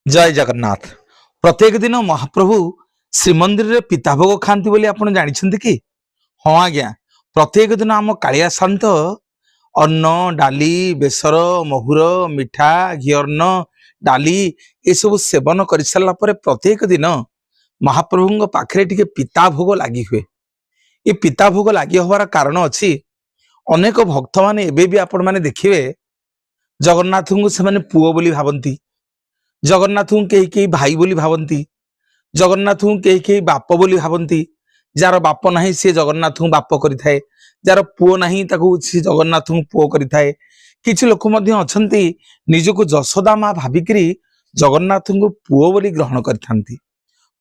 जय जगन्नाथ। प्रत्येक दिन महाप्रभु श्रीमंदिर रे पिता भोग खाती बोली आपण जानिछंती कि? हाँ आज्ञा, प्रत्येक दिन आम कालिया शांत अन्न डाली बेसर महुर मिठा घिअन्न डाली ये सब सेवन कर सारा पर प्रत्येक दिन महाप्रभु पाखे टिके पिता भोग लगी हुए। ये पिता भोग लगी हबार कारण अच्छी। अनेक भक्त माने एबे भी आपण माने देखिए जगन्नाथ को से पुओ बोली भावती, जगन्नाथ को कई कई भाई बोली भावती, जगन्नाथ को कई कई बाप बोली भावती। जार बाप नहीं सी जगन्नाथ को बाप करिथाए, जार पुओ नहीं ताकू सी जगन्नाथ को पुओ करिथाए। किछि लोक मध्य अछंती निजको जशोदा मां भाबिकरी जगन्नाथ को पुओ बोली ग्रहण करिथांती।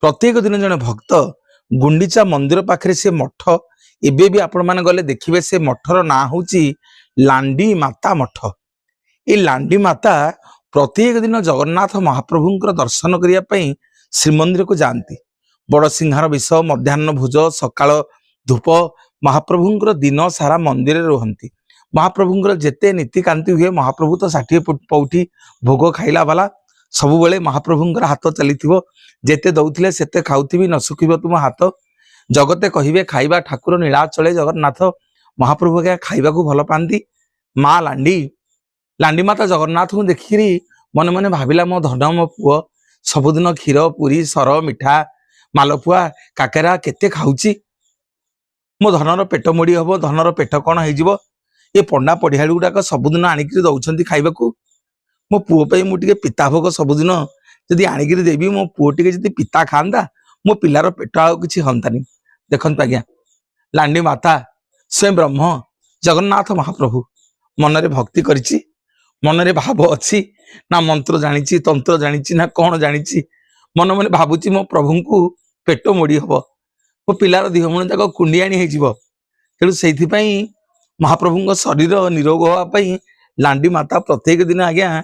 प्रत्येक दिन जने भक्त गुंडीचा मंदिर पाखरे से मठ एबे भी आपण माने गले देखिबे से मठर ना होची लांडी माता मठ। ए लांडी माता प्रत्येक दिन जगन्नाथ महाप्रभुंकर दर्शन करिया पई श्रीमंदिर को जाती। बड़ सिंहार विष मध्याह्न भोज सकाळ धूप महाप्रभुंकर दिन सारा मंदिर रुहंती। महाप्रभुंकर जेते नीतिकांति हुए महाप्रभु तो 60 पौठी भोग खाइला वाला सबु बेले महाप्रभुंकर हाथ चलीथिबो। जेते दउथिले सेते खाउथिबी न सुखिबो तुम हाथ। जगते कहिबे खाइबा ठाकुर नीलाचले जगन्नाथ। महाप्रभु के खाइबा को भल पांती। माँ लांडी लांडी माता जगन्नाथ को देखिरी मन मन भाविला मो धन मो पुओ सबुदिन क्षीर पुरी सर मिठा मालपुआ काकेरा केते खाऊची। मो धनर पेट मोड़ी हबो, धनर पेट कौन हो ये पंडा पढ़ियाड़ी गुड़ाक सबुदिन आणिक दौरान खाइबाकू। मो पुओ पे मुझे पिता भोग सबुदिन जदि आणिक देवी मो पुओ टे जदि पिता खांदा मो पिलार पेट आउ कि हंतानी। देखत आज्ञा लांडी माता स्वयं ब्रह्म जगन्नाथ महाप्रभु मनरे भक्ति करिछि, मनरे भाव अच्छी ना मंत्र जानी तंत्र जानी ना कौन जानी मन मन भावुची मो प्रभु को पेट मोड़ी हम मो पिलार देह मन जाक कुंडियाणी हो। तेणु से महाप्रभु शरीर निरोग होगापी लांडी माता प्रत्येक दिन आज्ञा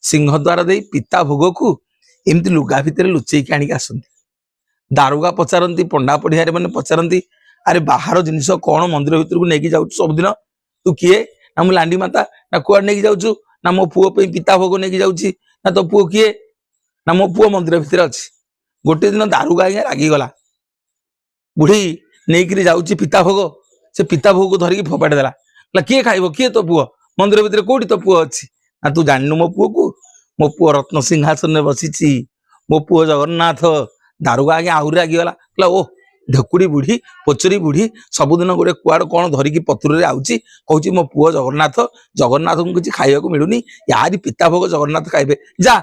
सिंहद्वार दे पिता भोग को एमती लुगा भितर लुचेक आणिक आसती। दारुगा पचारती पंडा पढ़ियारे मैंने पचारती अरे बाहर जिनस कौन मंदिर भर को लेकिन जाऊँ सबुदिन तू किए ना मु लांडी माता ना कुआड़ नहीं जाऊँ ना मो पुओ पे पिता भोग नहीं जाऊँ ना तो पुओ किए ना मो पुओ मंदिर भितर अच्छी। गोटे दिन दारुगा आज्ञा रागिगला बुढ़ी नहीं जाऊँगी पिता भोग से पिता भोग को धरिकी फोपाड़ी देला किए खाइब किए तो पुओ मंदिर भितर कौटी तो पुओ अच्छी ना तू जानू मो पुओ को मो पुओ रत्न सिंहासन में बसी मो पुओ जगन्नाथ। दारुगा आज्ञा आहरी रागिगला कहला ओ ढकुड़ी बुढ़ी पोचरी बुढ़ी सबुदिन गोटे कुआड़ कौन धरिकी पथुर आउची कहूँ मो पुओ जगन्नाथ जगन्नाथ को किसी खाइबा मिलूनी यारी पिता भोग जगन्नाथ खाइबे जा